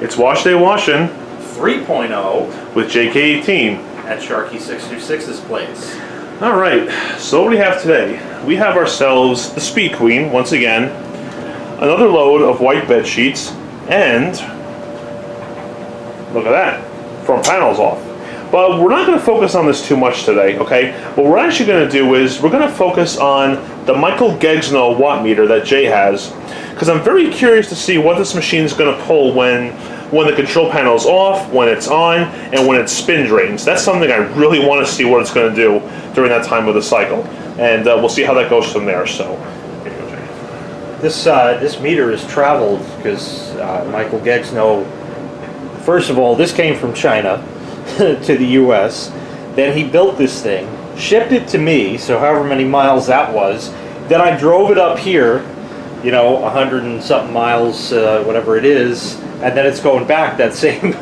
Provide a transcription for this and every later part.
It's WashDay washing 3.0 with jaykay18 at Sharkie626's place. Alright, so what do we have today? We have ourselves the Speed Queen, once again, another load of white bed sheets, and look at that, front panels off. But we're not going to focus on this too much today, okay? What we're actually going to do is we're going to focus on the Michael Gegno Wattmeter that Jay has, because I'm very curious to see what this machine is going to pull when the control panel is off, when it's on, and when it spin drains. That's something I really want to see what it's going to do during that time of the cycle, and we'll see how that goes from there. So, here you go, Jay. This meter has traveled because Michael Gegno. First of all, this came from China to the U.S. Then he built this thing, shipped it to me, so however many miles that was. Then I drove it up here, you know, 100 and something miles, whatever it is, and then it's going back that same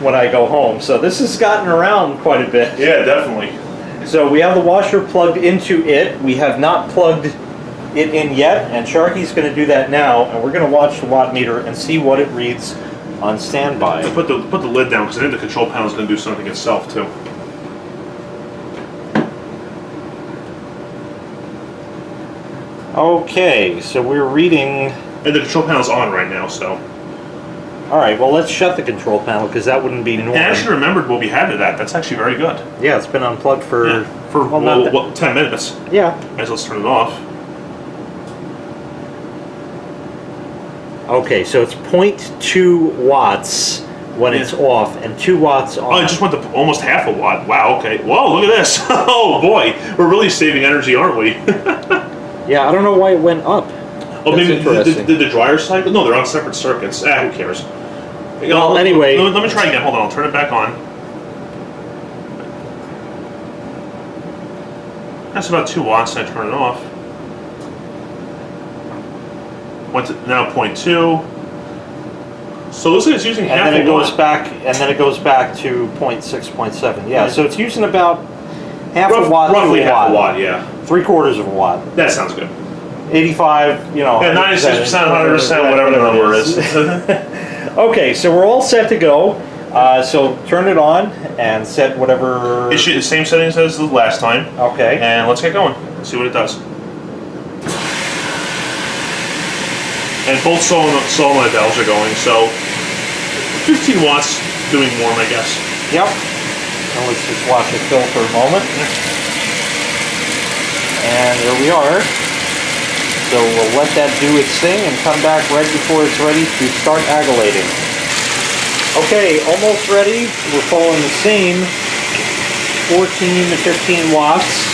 when I go home. So this has gotten around quite a bit. Yeah, definitely. So we have the washer plugged into it. We have not plugged it in yet, and Sharky's going to do that now, and we're going to watch the watt meter and see what it reads on standby. Put the lid down, because I think the control panel is going to do something itself too. Okay, so we're reading. And the control panel's on right now, so. All right, well, let's shut the control panel because that wouldn't be normal. I actually remembered what we had to that. That's actually very good. Yeah, it's been unplugged for well, 10 minutes. Yeah. Guys, let's turn it off. Okay, so it's 0.2 watts when it's off and 2 watts on. Oh, it just went to almost half a watt. Wow, okay. Whoa, look at this. Oh, boy. We're really saving energy, aren't we? Yeah, I don't know why it went up. Oh, maybe did the dryer cycle? No, they're on separate circuits. Ah, who cares? Well, anyway. Let me try again. Hold on, I'll turn it back on. That's about 2 watts, and I turn it off. Went to now 0.2. So it looks like it's using half a watt. And then it goes back to 0.6, 0.7. Yeah, so it's using about half a watt. Roughly half a watt, yeah. 3/4 of a watt. That sounds good. 85, you know. Yeah, 96%, 100%, whatever the number is. Okay, so we're all set to go. So turn it on and set whatever. It should the same settings as the last time. Okay. And let's get going. Let's see what it does. And both solenoid valves are going, so 15 watts doing warm, I guess. Yep. Now let's just watch it fill for a moment. And there we are. So we'll let that do its thing and come back right before it's ready to start agulating. Okay, almost ready. We're following the same 14 to 15 watts.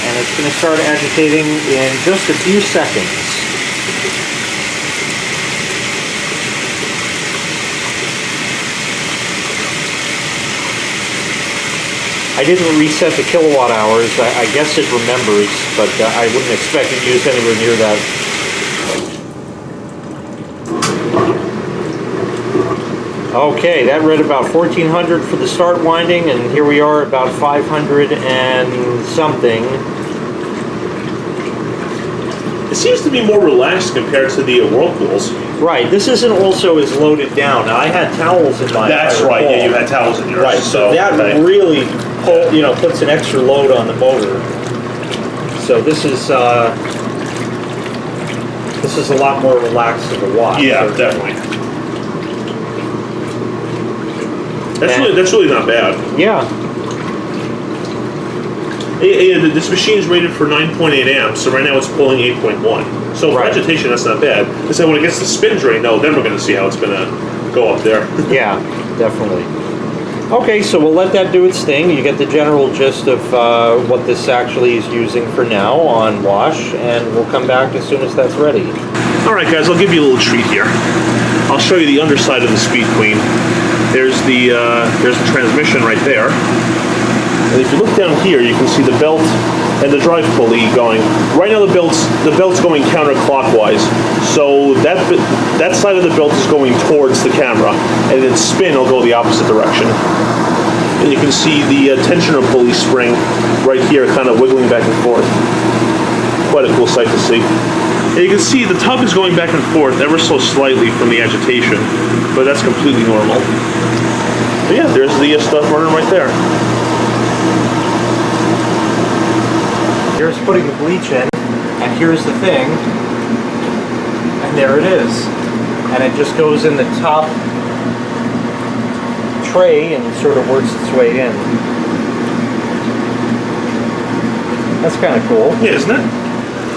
And it's going to start agitating in just a few seconds. I didn't reset the kilowatt hours. I guess it remembers, but I wouldn't expect it used anywhere near that. Okay, that read about 1400 for the start winding, and here we are about 500 and something. It seems to be more relaxed compared to the Whirlpools. Right, this isn't also as loaded down. Now, I had towels in mine. That's right, yeah, you had towels in yours. Right, so that really puts an extra load on the motor. So this is a lot more relaxed of a watt. Yeah, definitely. That's really not bad. Yeah. This machine is rated for 9.8 amps, so right now it's pulling 8.1. So for agitation, that's not bad. So when it gets to spin drain, then we're going to see how it's going to go up there. Yeah, definitely. Okay, so we'll let that do its thing. You get the general gist of what this actually is using for now on wash, and we'll come back as soon as that's ready. All right, guys, I'll give you a little treat here. I'll show you the underside of the Speed Queen. There's the transmission right there. And if you look down here, you can see the belt and the drive pulley going. Right now the belt's going counterclockwise. So that side of the belt is going towards the camera, and then spin will go the opposite direction. And you can see the tensioner pulley spring right here kind of wiggling back and forth. Quite a cool sight to see. And you can see the tub is going back and forth ever so slightly from the agitation, but that's completely normal. But yeah, there's the stuff running right there. Here's putting the bleach in, and here's the thing, and there it is. And it just goes in the top tray and sort of works its way in. That's kind of cool. Yeah, isn't it?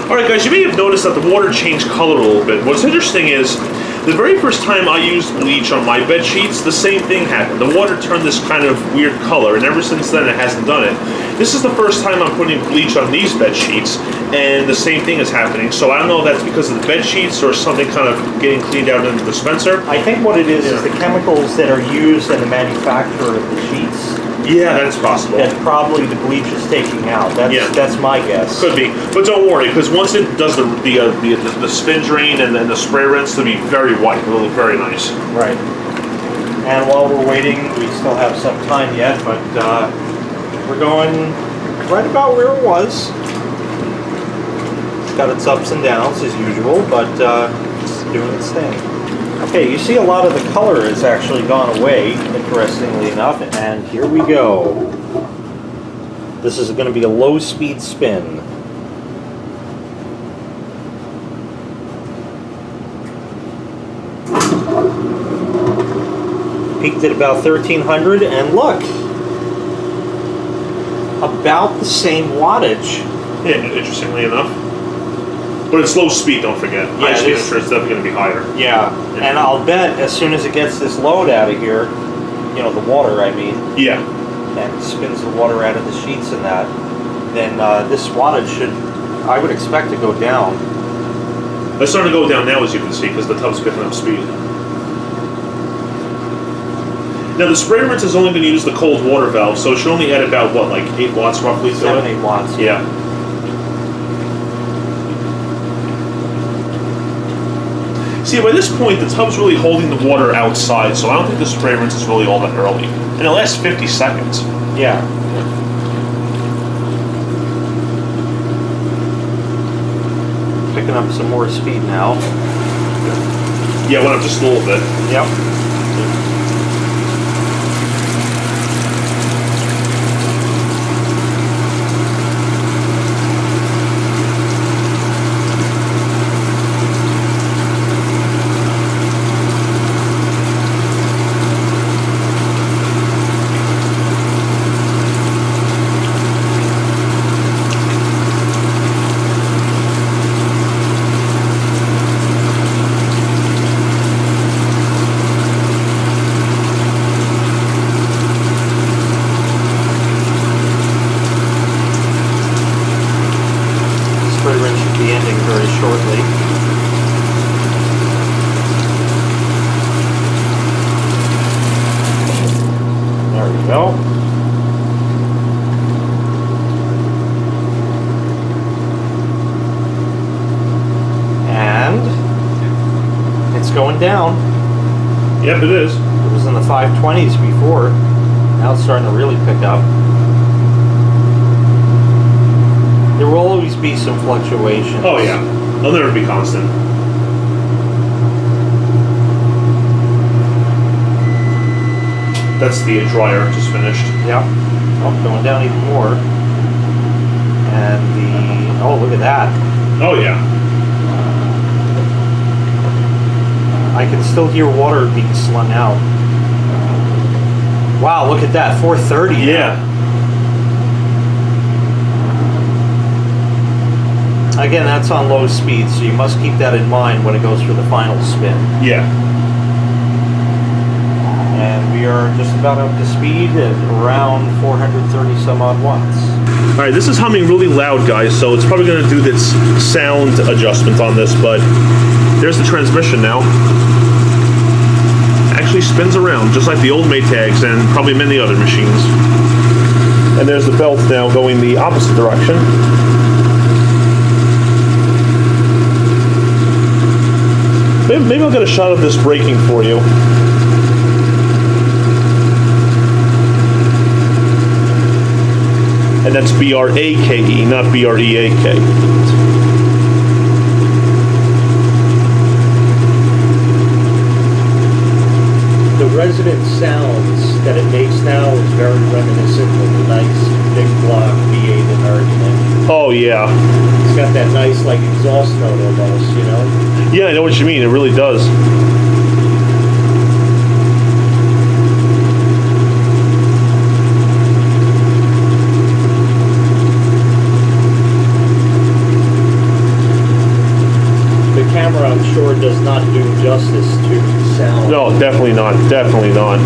Alright guys, you may have noticed that the water changed color a little bit. What's interesting is, the very first time I used bleach on my bed sheets, the same thing happened. The water turned this kind of weird color, and ever since then it hasn't done it. This is the first time I'm putting bleach on these bed sheets, and the same thing is happening. So I don't know if that's because of the bed sheets or something kind of getting cleaned out in the dispenser. I think what it is the chemicals that are used in the manufacture of the sheets. Yeah, that's possible. That probably the bleach is taking out. That's my guess. Could be, but don't worry, because once it does the spin drain and then the spray rinse, it'll be very white. It'll look very nice. Right. And while we're waiting, we still have some time yet, but we're going right about where it was. It's got its ups and downs as usual, but it's doing its thing. Okay, you see a lot of the color has actually gone away, interestingly enough, and here we go. This is going to be a low-speed spin. Peaked at about 1300, and look! About the same wattage. Yeah, interestingly enough. But it's low speed, don't forget. Yeah, high speed, I'm sure it's definitely going to be higher. Yeah, and I'll bet as soon as it gets this load out of here, you know, the water, I mean. Yeah. And spins the water out of the sheets and that, then this wattage should, I would expect to go down. It's starting to go down now, as you can see, because the tub's picking up speed. Now, the spray rinse is only going to use the cold water valve, so it should only add about, what, like 8 watts roughly to it? 7-8 watts. Yeah. See, by this point, the tub's really holding the water outside, so I don't think the spray rinse is really all that early. And it lasts 50 seconds. Yeah. Picking up some more speed now. Yeah, it went up just a little bit. Yep. Going down. Yep, it is. It was in the 520s before. Now it's starting to really pick up. There will always be some fluctuations. Oh yeah, they'll never be constant. That's the dryer just finished. Yep. Oh, going down even more. And the, oh, look at that. Oh yeah. I can still hear water being slung out. Wow, look at that, 430. Yeah. Again, that's on low speed, so you must keep that in mind when it goes for the final spin. Yeah. And we are just about up to speed at around 430 some odd watts. Alright, this is humming really loud, guys, so it's probably going to do this sound adjustment on this, but there's the transmission now. Actually spins around, just like the old Maytags and probably many other machines. And there's the belt now going the opposite direction. Maybe I'll get a shot of this braking for you. And that's B-R-A-K-E, not B-R-E-A-K. resonant sounds that it makes now is very reminiscent of the nice big block V8 American engine. Oh yeah. It's got that nice like exhaust note almost, you know? Yeah, I know what you mean. It really does. The camera, I'm sure, does not do justice to the sound. No, definitely not. Definitely not.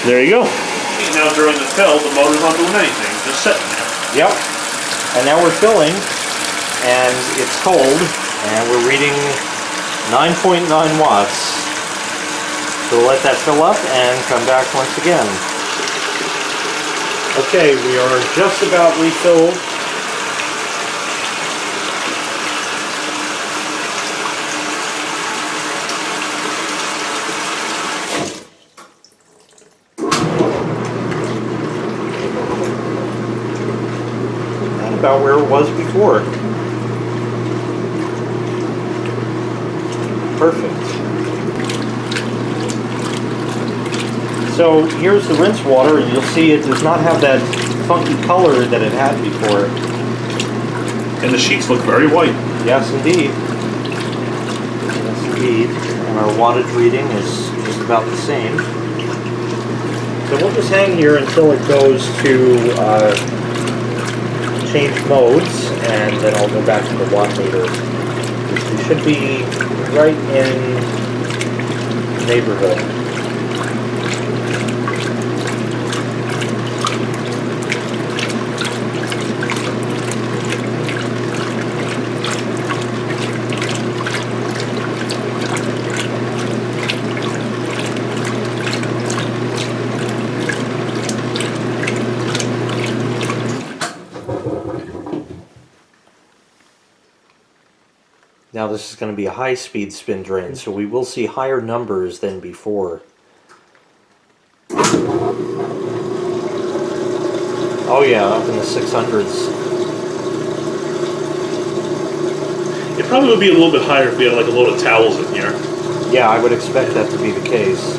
There you go. Now during the fill, the motor's not doing anything, just sitting there. Yep. And now we're filling, and it's cold, and we're reading 9.9 watts. So we'll let that fill up and come back once again. Okay, we are just about refilled. About where it was before. Perfect. So here's the rinse water, and you'll see it does not have that funky color that it had before. And the sheets look very white. Yes, indeed. Yes, indeed. And our wattage reading is just about the same. So we'll just hang here until it goes to change modes, and then I'll go back to the Wattmeter. We should be right in the neighborhood. Now this is going to be a high-speed spin drain, so we will see higher numbers than before. Oh yeah, up in the 600s. It probably would be a little bit higher if we had like a load of towels in here. Yeah, I would expect that to be the case.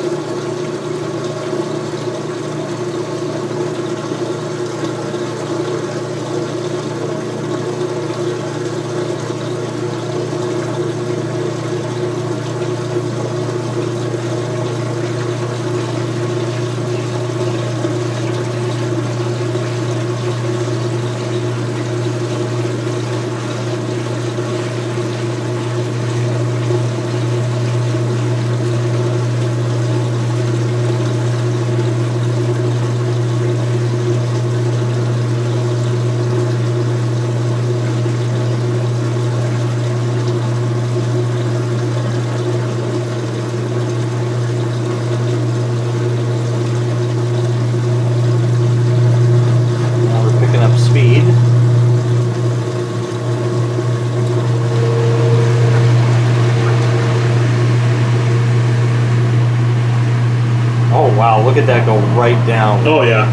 Wow, look at that go right down. Oh yeah.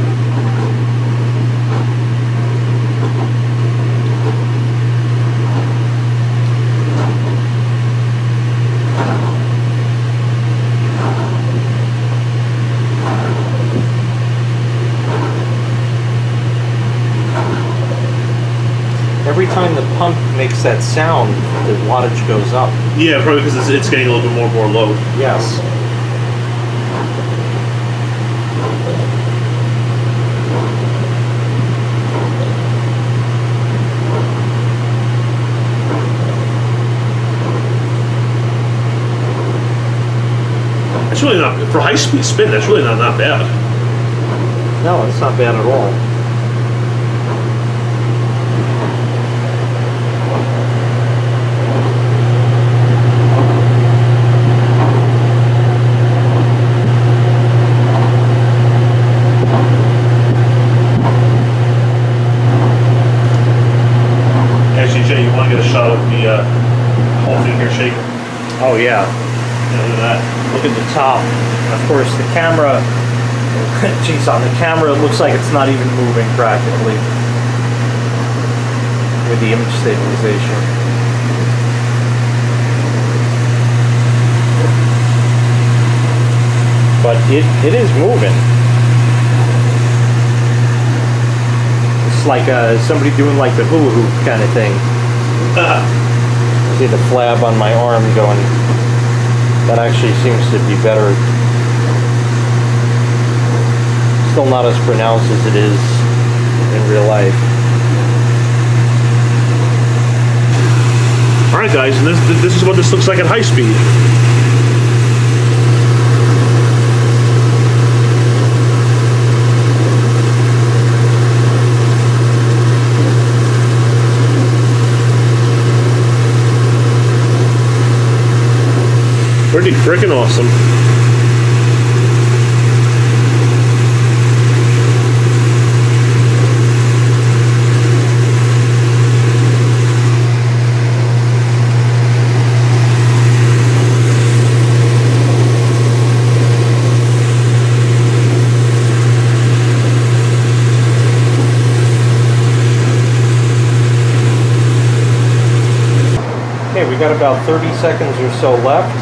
Every time the pump makes that sound, the wattage goes up. Yeah, probably because it's getting a little bit more load. Yes. It's really not, for high-speed spin, that's really not bad. No, it's not bad at all. Actually, Jay, you want to get a shot of the whole thing here shaking? Oh yeah. Yeah, look at that. Look at the top. Of course, the camera. Geez, on the camera, it looks like it's not even moving practically with the image stabilization. But it is moving. It's like somebody doing like the hula hoop kind of thing. See the flab on my arm going. That actually seems to be better. Still not as pronounced as it is in real life. All right, guys, and this is what this looks like at high speed. Pretty freaking awesome. Okay, we got about 30 seconds or so left.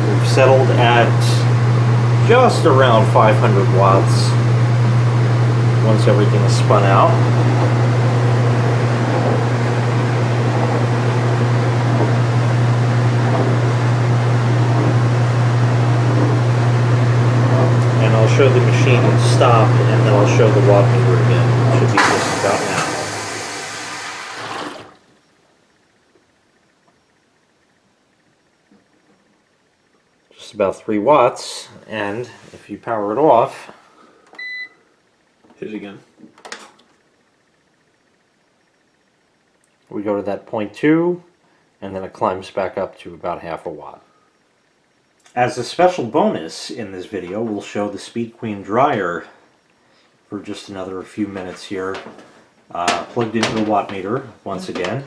We've settled at just around 500 watts once everything is spun out. And I'll show the machine stop, and then I'll show the Wattmeter again. It should be just about now. Just about 3 watts, and if you power it off, hit it again. We go to that 0.2, and then it climbs back up to about half a watt. As a special bonus in this video, we'll show the Speed Queen dryer for just another few minutes here, plugged into the Wattmeter once again.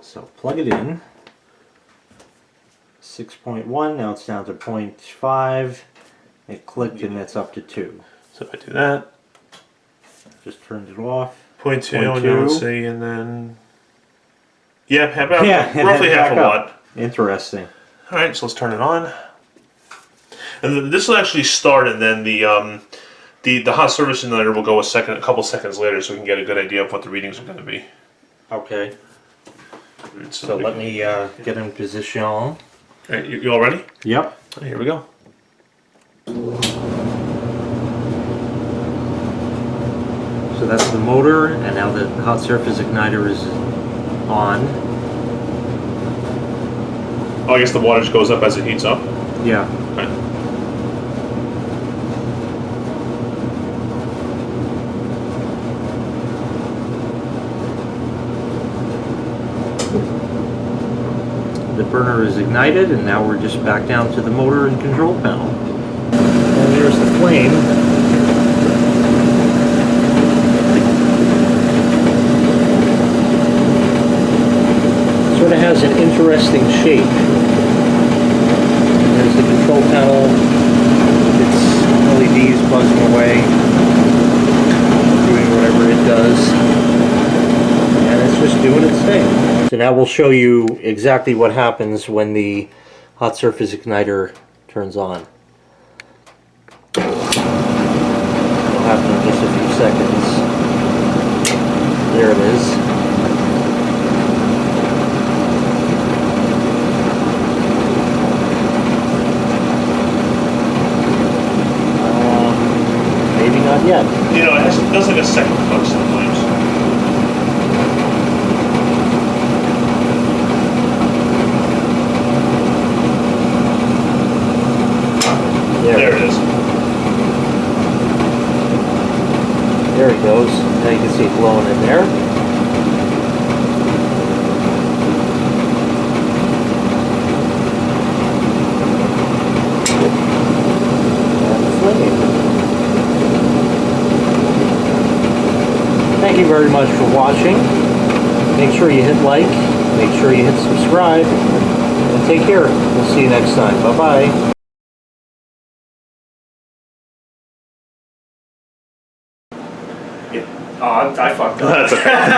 So plug it in. 6.1, now it's down to 0.5. It clicked and it's up to 2. So if I do that, just turned it off. 0.2, and then let's see, and then about roughly half a watt. Interesting. All right, so let's turn it on, and this will actually start, and then the hot surface igniter will go a couple seconds later, so we can get a good idea of what the readings are going to be. Okay. So let me get in position. All right, you all ready? Yep. Right, here we go. So that's the motor, and now the hot surface igniter is on. Oh, I guess the water just goes up as it heats up? Yeah. Okay. The burner is ignited, and now we're just back down to the motor and control panel. And there's the flame. Sort of has an interesting shape. There's the control panel, its LEDs buzzing away, doing whatever it does, and it's just doing its thing. So now we'll show you exactly what happens when the hot surface igniter turns on. It'll happen in just a few seconds. There it is. Not yet. You know, it does like a second touch sometimes. There it is. There it goes. Now you can see it glowing in there. And the flame. Thank you very much for watching. make sure you hit like, make sure you hit subscribe, and take care. We'll see you next time. Bye-bye. I fucked up. That's okay.